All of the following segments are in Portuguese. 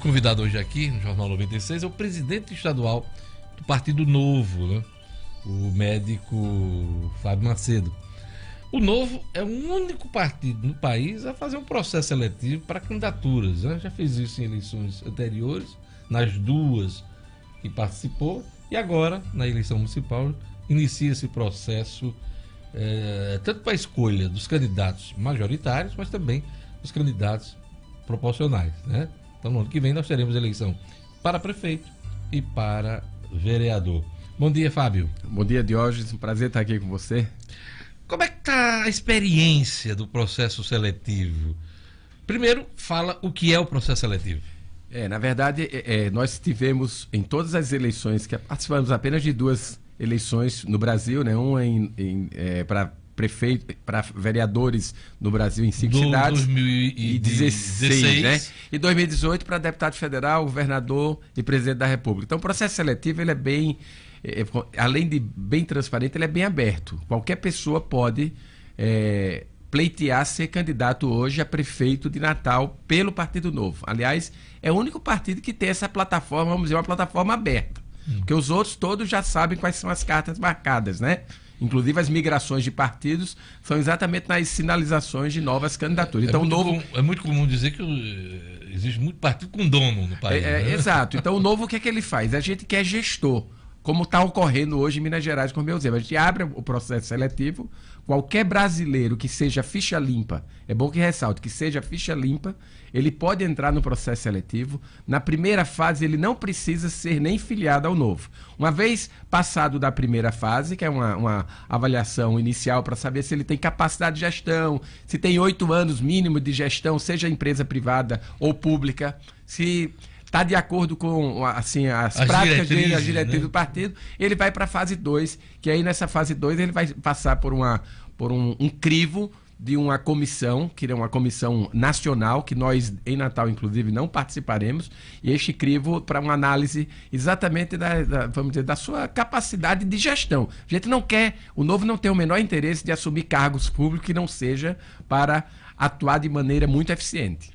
convidado hoje aqui no Jornal 96 é o presidente estadual do Partido Novo, né? O médico Fábio Macedo. O Novo é o único partido no país a fazer um processo seletivo para candidaturas, né? Já fez isso em eleições anteriores, nas duas que participou, e agora, na eleição municipal, inicia esse processo tanto para a escolha dos candidatos majoritários, mas também dos candidatos proporcionais, né? Então, no ano que vem nós teremos eleição para prefeito e para vereador. Bom dia, Fábio. Bom dia, Diógenes. Um prazer estar aqui com você. Como é que está a experiência do processo seletivo? Primeiro, fala o que é o processo seletivo. Na verdade, nós tivemos em todas as eleições, que participamos apenas de duas eleições no Brasil, né? Uma para prefeito, para vereadores no Brasil em 5 cidades, 2016, né? E 2018 para deputado federal, governador e presidente da República. Então, o processo seletivo ele é bem, além de bem transparente, ele é bem aberto. Qualquer pessoa pode pleitear ser candidato hoje a prefeito de Natal pelo Partido Novo. Aliás, é o único partido que tem essa plataforma, vamos dizer, uma plataforma aberta. Porque os outros todos já sabem quais são as cartas marcadas, né? Inclusive as migrações de partidos são exatamente nas sinalizações de novas candidaturas. Então, é muito comum dizer que existe muito partido com dono no país. Né? Exato. Então o Novo, o que é que ele faz? A gente quer gestor, como está ocorrendo hoje em Minas Gerais com o meu exemplo. A gente abre o processo seletivo, qualquer brasileiro que seja ficha limpa, é bom que ressalte, que seja ficha limpa, ele pode entrar no processo seletivo. Na primeira fase, ele não precisa ser nem filiado ao Novo. Uma vez passado da primeira fase, que é uma avaliação inicial para saber se ele tem capacidade de gestão, se tem 8 anos mínimo de gestão, seja empresa privada ou pública, se está de acordo com assim, as práticas dele, as diretrizes, né, do partido, ele vai para a fase 2, que aí nessa fase 2 ele vai passar por um crivo de uma comissão, que é uma comissão nacional, que nós em Natal inclusive não participaremos, e este crivo para uma análise exatamente vamos dizer, da sua capacidade de gestão. A gente não quer, o Novo não tem o menor interesse de assumir cargos públicos que não seja para atuar de maneira muito eficiente.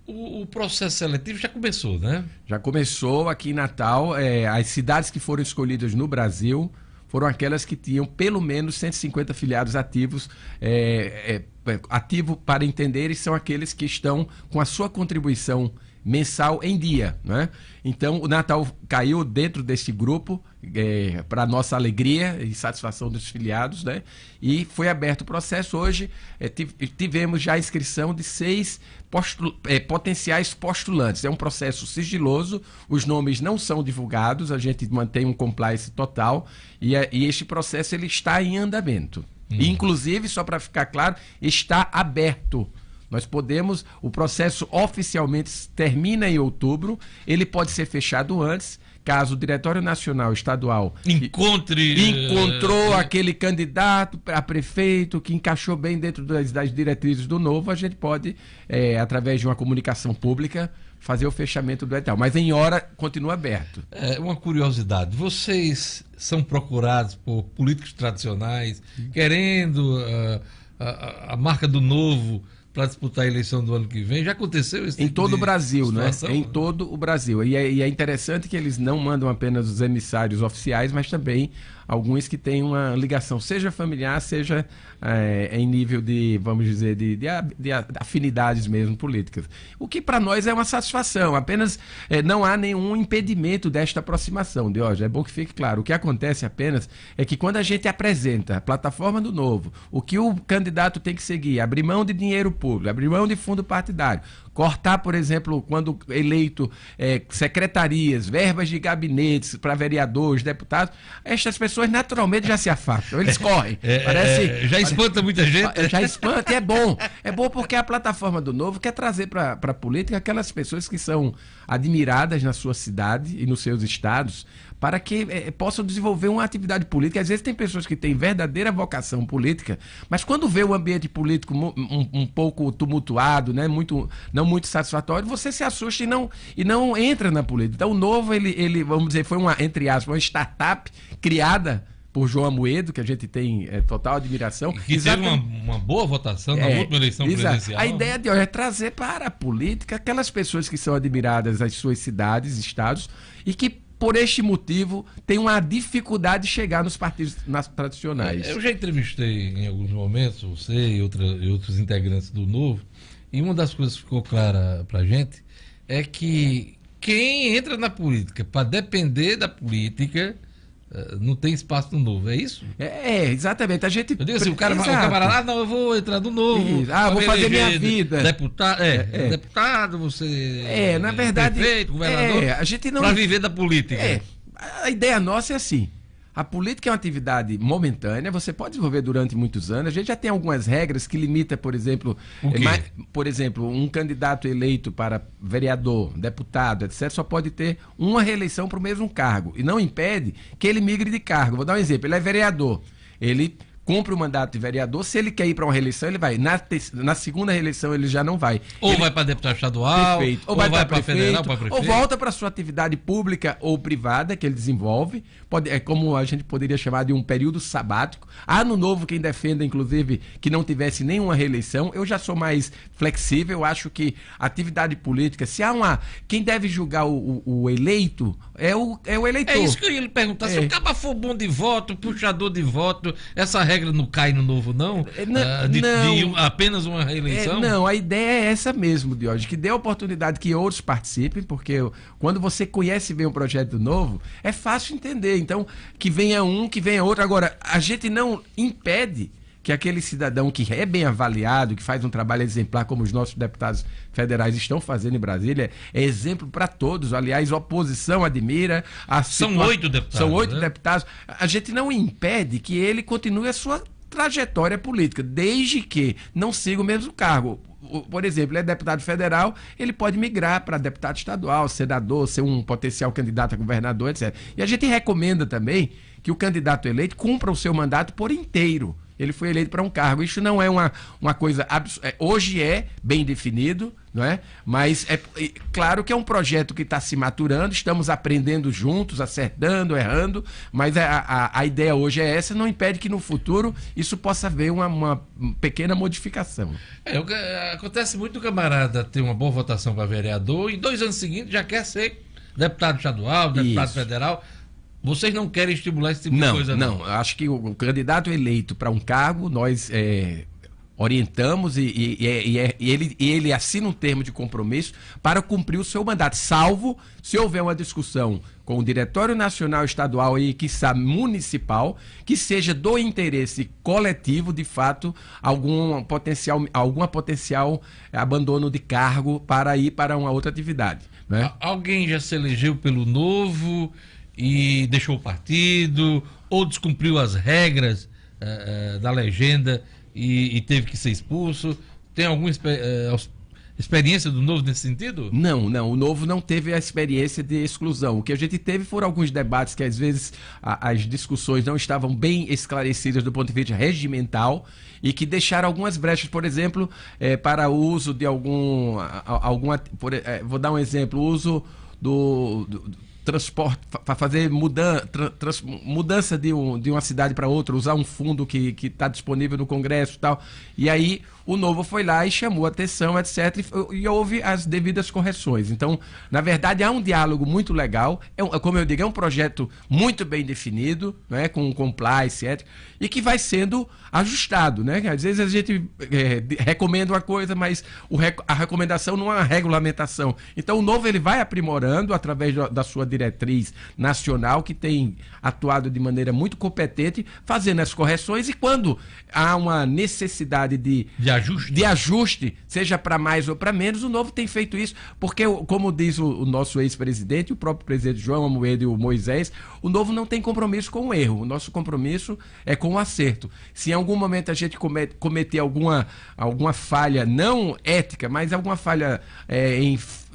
O processo seletivo já começou, né? Já começou aqui em Natal. As cidades que foram escolhidas no Brasil foram aquelas que tinham pelo menos 150 filiados ativos. Ativo, para entender, são aqueles que estão com a sua contribuição mensal em dia, né? Então o Natal caiu dentro desse grupo, para nossa alegria e satisfação dos filiados, né? E foi aberto o processo. Hoje tivemos já a inscrição de 6 potenciais postulantes. É um processo sigiloso, os nomes não são divulgados, a gente mantém um compliance total, e este processo ele está em andamento. E, inclusive, só para ficar claro, está aberto. Nós podemos, o processo oficialmente termina em outubro, ele pode ser fechado antes, caso o Diretório Nacional Estadual encontrou aquele candidato a prefeito que encaixou bem dentro das diretrizes do Novo, a gente pode, através de uma comunicação pública, fazer o fechamento do edital. Mas em hora continua aberto. Uma curiosidade, vocês são procurados por políticos tradicionais querendo a marca do Novo para disputar a eleição do ano que vem? Já aconteceu isso? Em todo o Brasil, né? Em todo o Brasil. E é interessante que eles não mandam apenas os emissários oficiais, mas também alguns que têm uma ligação, seja familiar, seja em nível de, vamos dizer, de afinidades mesmo políticas. O que para nós é uma satisfação, apenas não há nenhum impedimento desta aproximação, Diógenes. É bom que fique claro. O que acontece apenas é que quando a gente apresenta a plataforma do Novo, o que o candidato tem que seguir, abrir mão de dinheiro público, abrir mão de fundo partidário, cortar, por exemplo, quando eleito, secretarias, verbas de gabinetes para vereadores, deputados, estas pessoas naturalmente já se afastam, eles correm. Já espanta muita gente. Já espanta, e é bom. É bom porque a plataforma do Novo quer trazer para a política aquelas pessoas que são admiradas na sua cidade e nos seus estados, para que possam desenvolver uma atividade política. Às vezes tem pessoas que têm verdadeira vocação política, mas quando vê o ambiente político um pouco tumultuado, né, não muito satisfatório, você se assusta e não entra na política. Então o Novo, ele vamos dizer, foi entre aspas, uma startup criada por João Amoedo, que a gente tem total admiração. Que teve uma boa votação na última eleição presidencial. A ideia de hoje é trazer para a política aquelas pessoas que são admiradas às suas cidades, estados, e que, por este motivo, têm uma dificuldade de chegar nos partidos tradicionais. Eu já entrevistei em alguns momentos você e outros integrantes do Novo, e uma das coisas que ficou clara para a gente é que quem entra na política para depender da política não tem espaço no Novo, é isso? Exatamente. A gente... Eu digo assim, o camarada, não, eu vou entrar no Novo. Vou fazer minha vida. Deputado, você... na verdade... Prefeito, governador, a gente não... para viver da política. A ideia nossa é assim. A política é uma atividade momentânea, você pode desenvolver durante muitos anos. A gente já tem algumas regras que limitam, por exemplo, um candidato eleito para vereador, deputado, etc., só pode ter uma reeleição para o mesmo cargo. E não impede que ele migre de cargo. Vou dar um exemplo, ele é vereador, ele cumpre o mandato de vereador, se ele quer ir para uma reeleição, ele vai. Na segunda reeleição, ele já não vai. Ou vai para deputado estadual, ou vai para federal, para prefeito. Ou volta para sua atividade pública ou privada, que ele desenvolve. É como a gente poderia chamar de um período sabático. Ano Novo, quem defenda, inclusive, que não tivesse nenhuma reeleição. Eu já sou mais flexível, eu acho que a atividade política, se há uma... Quem deve julgar o eleito é o eleitor. É isso que eu ia lhe perguntar. Se o cara for bom de voto, puxador de voto, essa regra não cai no Novo, não? De apenas uma reeleição? Não, a ideia é essa mesmo, Diógenes, que dê a oportunidade que outros participem, porque quando você conhece bem o projeto novo, é fácil entender. Então, que venha um, que venha outro. Agora, a gente não impede que aquele cidadão que é bem avaliado, que faz um trabalho exemplar, como os nossos deputados federais estão fazendo em Brasília, é exemplo para todos. Aliás, a oposição admira. São 8 deputados. São 8 deputados. A gente não impede que ele continue a sua trajetória política, desde que não siga o mesmo cargo. Por exemplo, ele é deputado federal, ele pode migrar para deputado estadual, senador, ser um potencial candidato a governador, etc. E a gente recomenda também que o candidato eleito cumpra o seu mandato por inteiro. Ele foi eleito para um cargo. Isso não é uma coisa... Hoje é bem definido, não é? Mas é claro que é um projeto que está se maturando, estamos aprendendo juntos, acertando, errando, mas a ideia hoje é essa, não impede que no futuro isso possa haver uma pequena modificação. Acontece muito o camarada ter uma boa votação para vereador e 2 anos seguintes já quer ser deputado estadual, deputado federal. Vocês não querem estimular esse tipo de coisa? Não, acho que o candidato eleito para um cargo, nós orientamos e ele assina um termo de compromisso para cumprir o seu mandato, salvo se houver uma discussão com o Diretório Nacional Estadual e, quiçá, municipal, que seja do interesse coletivo, de fato, alguma potencial abandono de cargo para ir para uma outra atividade, né? Alguém já se elegeu pelo Novo e deixou o partido, ou descumpriu as regras da legenda e teve que ser expulso? Tem alguma experiência do Novo nesse sentido? Não, o Novo não teve a experiência de exclusão. O que a gente teve foram alguns debates que às vezes as discussões não estavam bem esclarecidas do ponto de vista regimental e que deixaram algumas brechas, por exemplo, para o uso de vou dar um exemplo, o uso do transporte, para fazer mudança de uma cidade para outra, usar um fundo que está disponível no Congresso e tal. E aí o Novo foi lá e chamou a atenção, etc. E houve as devidas correções. Então, na verdade, há um diálogo muito legal. Como eu digo, é um projeto muito bem definido, né, com compliance, etc. E que vai sendo ajustado, né? Às vezes a gente recomenda uma coisa, mas a recomendação não é uma regulamentação. Então, o Novo ele vai aprimorando através da sua diretriz nacional, que tem atuado de maneira muito competente, fazendo as correções, e quando há uma necessidade de ajuste, seja para mais ou para menos, o Novo tem feito isso, porque, como diz o nosso ex-presidente, o próprio presidente João Amoedo e o Moisés, o Novo não tem compromisso com o erro, o nosso compromisso é com o acerto. Se em algum momento a gente cometer alguma falha, não ética, mas alguma falha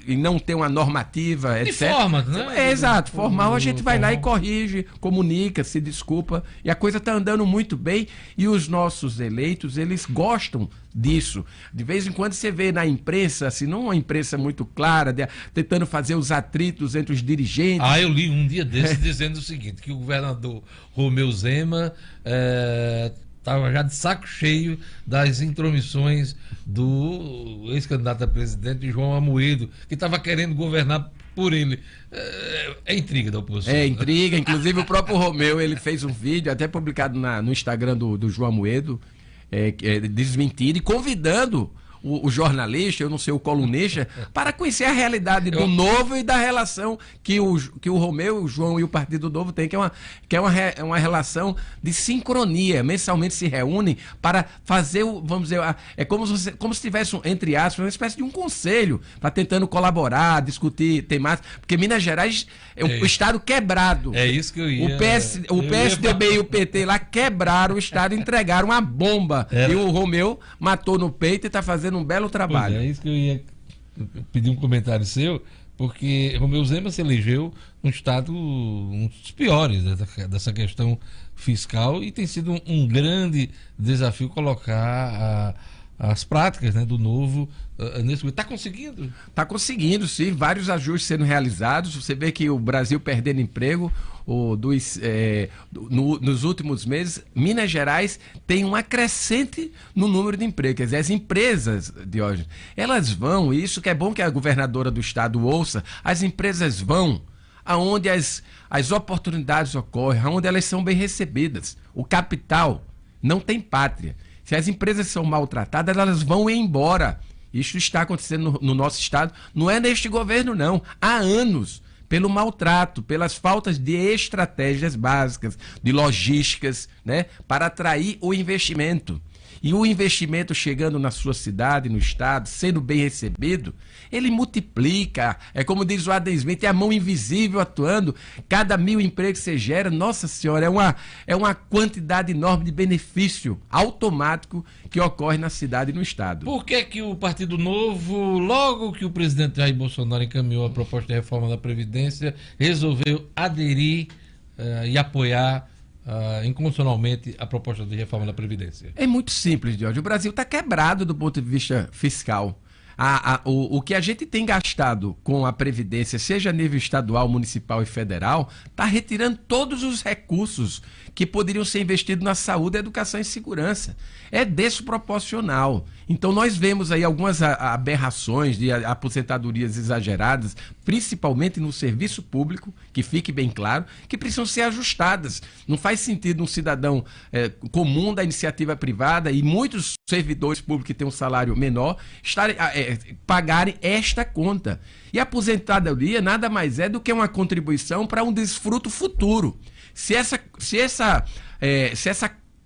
e não ter uma normativa, etc. De forma, né? Exato, formal, a gente vai lá e corrige, comunica, se desculpa, e a coisa está andando muito bem, e os nossos eleitos, eles gostam disso. De vez em quando você vê na imprensa, assim, não uma imprensa muito clara, tentando fazer os atritos entre os dirigentes. Eu li um dia desse dizendo o seguinte, que o governador Romeu Zema estava já de saco cheio das intromissões do ex-candidato a presidente João Amoedo, que estava querendo governar por ele. É intriga da oposição. É intriga, inclusive o próprio Romeu, ele fez um vídeo, até publicado no Instagram do João Amoedo, desmentindo e convidando o jornalista, eu não sei, o colunista, para conhecer a realidade do Novo e da relação que o Romeu, o João e o Partido Novo têm, que é uma relação de sincronia. Mensalmente se reúnem para fazer, vamos dizer, como se tivesse, entre aspas, uma espécie de um conselho, para tentando colaborar, discutir temáticas, porque Minas Gerais é um estado quebrado. É isso que eu ia... O PSDB e o PT lá quebraram o estado, entregaram uma bomba. E o Romeu matou no peito e está fazendo um belo trabalho. É isso que eu ia pedir um comentário seu, porque Romeu Zema se elegeu num estado um dos piores dessa questão fiscal, e tem sido um grande desafio colocar as práticas, né, do Novo nesse. Está conseguindo? Está conseguindo, sim. Vários ajustes sendo realizados. Você vê que o Brasil perdendo emprego nos últimos meses. Minas Gerais tem um acrescente no número de empregos. Quer dizer, as empresas, Diógenes, elas vão, e isso que é bom que a governadora do estado ouça, as empresas vão aonde as oportunidades ocorrem, aonde elas são bem recebidas. O capital não tem pátria. Se as empresas são maltratadas, elas vão embora. Isso está acontecendo no nosso estado. Não é neste governo, não. Há anos, pelo maltrato, pelas faltas de estratégias básicas, de logísticas, né, para atrair o investimento. E o investimento chegando na sua cidade, no estado, sendo bem recebido, ele multiplica. É como diz o Adam Smith, é a mão invisível atuando. Cada 1000 empregos que você gera, nossa senhora, é uma quantidade enorme de benefício automático que ocorre na cidade e no estado. Por que o Partido Novo, logo que o presidente Jair Bolsonaro encaminhou a proposta de reforma da Previdência, resolveu aderir e apoiar incondicionalmente a proposta de reforma da Previdência? É muito simples, Jorge. O Brasil está quebrado do ponto de vista fiscal. O que a gente tem gastado com a Previdência, seja a nível estadual, municipal e federal, está retirando todos os recursos que poderiam ser investidos na saúde, educação e segurança. É desproporcional. Então nós vemos aí algumas aberrações de aposentadorias exageradas, principalmente no serviço público, que fique bem claro, que precisam ser ajustadas. Não faz sentido um cidadão comum da iniciativa privada e muitos servidores públicos que têm um salário menor pagarem esta conta. E a aposentadoria nada mais é do que uma contribuição para um desfruto futuro. Se essa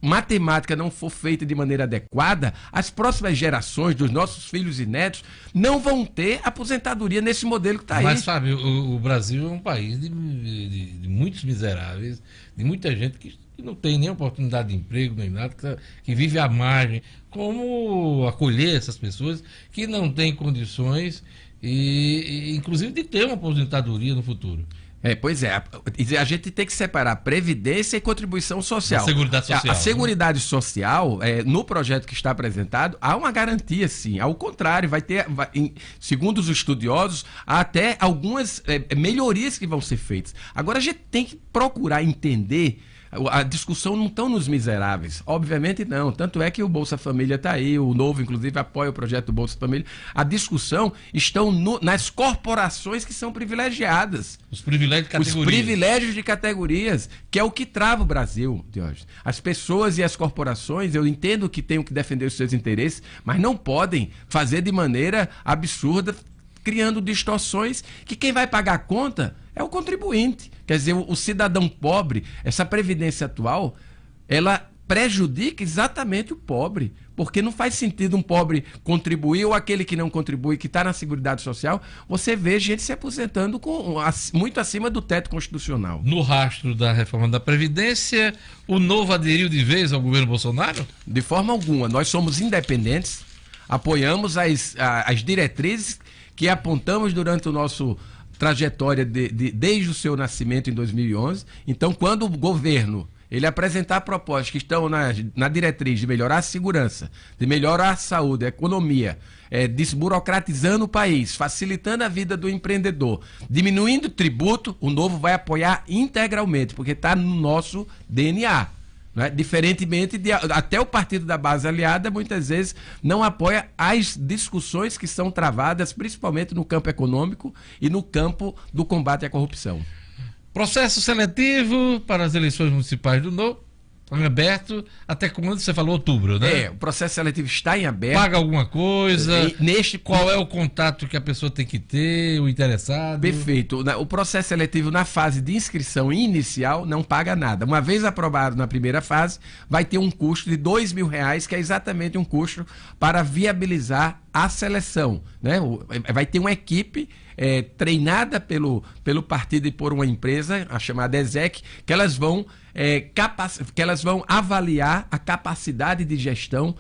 matemática não for feita de maneira adequada, as próximas gerações dos nossos filhos e netos não vão ter aposentadoria nesse modelo que está aí. Mas, Fábio, o Brasil é um país de muitos miseráveis, de muita gente que não tem nem oportunidade de emprego, nem nada, que vive à margem. Como acolher essas pessoas que não têm condições, inclusive, de ter uma aposentadoria no futuro? Pois é, a gente tem que separar previdência e contribuição social. A Seguridade Social. A Seguridade Social, no projeto que está apresentado, há uma garantia, sim. Ao contrário, segundo os estudiosos, há até algumas melhorias que vão ser feitas. Agora, a gente tem que procurar entender. A discussão não está nos miseráveis, obviamente não, tanto é que o Bolsa Família está aí, o Novo inclusive apoia o projeto do Bolsa Família. A discussão estão nas corporações que são privilegiadas. Os privilégios de categorias. Os privilégios de categorias, que é o que trava o Brasil, Diógenes. As pessoas e as corporações, eu entendo que têm que defender os seus interesses, mas não podem fazer de maneira absurda, criando distorções que quem vai pagar a conta é o contribuinte. Quer dizer, o cidadão pobre, essa previdência atual, ela prejudica exatamente o pobre, porque não faz sentido um pobre contribuir ou aquele que não contribui, que está na Seguridade Social, você vê gente se aposentando muito acima do teto constitucional. No rastro da reforma da Previdência, o Novo aderiu de vez ao governo Bolsonaro? De forma alguma. Nós somos independentes, apoiamos as diretrizes que apontamos durante o nosso trajetória desde o seu nascimento em 2011. Então, quando o governo ele apresentar propostas que estão na diretriz de melhorar a segurança, de melhorar a saúde, a economia, desburocratizando o país, facilitando a vida do empreendedor, diminuindo o tributo, o Novo vai apoiar integralmente, porque está no nosso DNA. Né? Diferentemente até o partido da base aliada, muitas vezes não apoia as discussões que são travadas, principalmente no campo econômico e no campo do combate à corrupção. Processo seletivo para as eleições municipais do Novo, em aberto, até quando você falou outubro, né? O processo seletivo está em aberto. Paga alguma coisa? Qual é o contato que a pessoa tem que ter, o interessado? Perfeito. O processo seletivo na fase de inscrição inicial não paga nada. Uma vez aprovado na primeira fase, vai ter um custo de R$2.000, que é exatamente um custo para viabilizar a seleção, né? Vai ter uma equipe treinada pelo partido e por uma empresa, a chamada ESEC, que elas vão avaliar a capacidade de gestão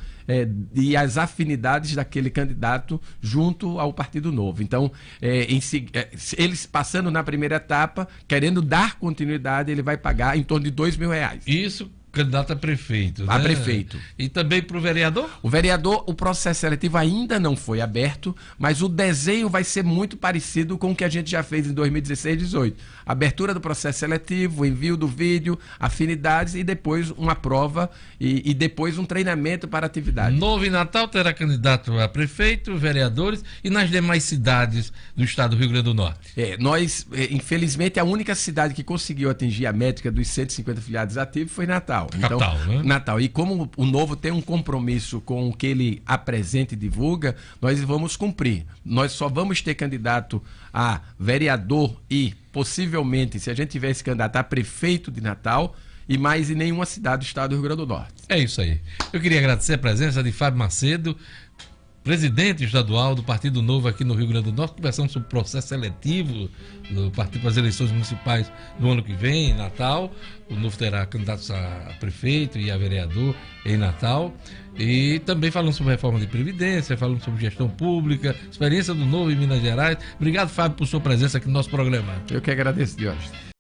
e as afinidades daquele candidato junto ao Partido Novo. Então, eles passando na primeira etapa, querendo dar continuidade, ele vai pagar em torno de R$2.000. Isso, candidato a prefeito, né? A prefeito. E também para o vereador? O vereador, o processo seletivo ainda não foi aberto, mas o desenho vai ser muito parecido com o que a gente já fez em 2016 e 2018. Abertura do processo seletivo, envio do vídeo, afinidades e depois uma prova e depois um treinamento para atividade. Novo e Natal terá candidato a prefeito, vereadores e nas demais cidades do estado do Rio Grande do Norte. Nós, infelizmente, a única cidade que conseguiu atingir a métrica dos 150 filiados ativos foi Natal. Então, né? Natal. E como o Novo tem um compromisso com o que ele apresenta e divulga, nós vamos cumprir. Nós só vamos ter candidato a vereador e, possivelmente, se a gente tivesse candidato a prefeito de Natal, e mais em nenhuma cidade do estado do Rio Grande do Norte. É isso aí. Eu queria agradecer a presença de Fábio Macedo, presidente estadual do Partido Novo aqui no Rio Grande do Norte, conversando sobre o processo seletivo do partido para as eleições municipais do ano que vem, em Natal. O Novo terá candidatos a prefeito e a vereador em Natal. E também falando sobre reforma de previdência, falando sobre gestão pública, experiência do Novo em Minas Gerais. Obrigado, Fábio, por sua presença aqui no nosso programa. Eu que agradeço, Diógenes.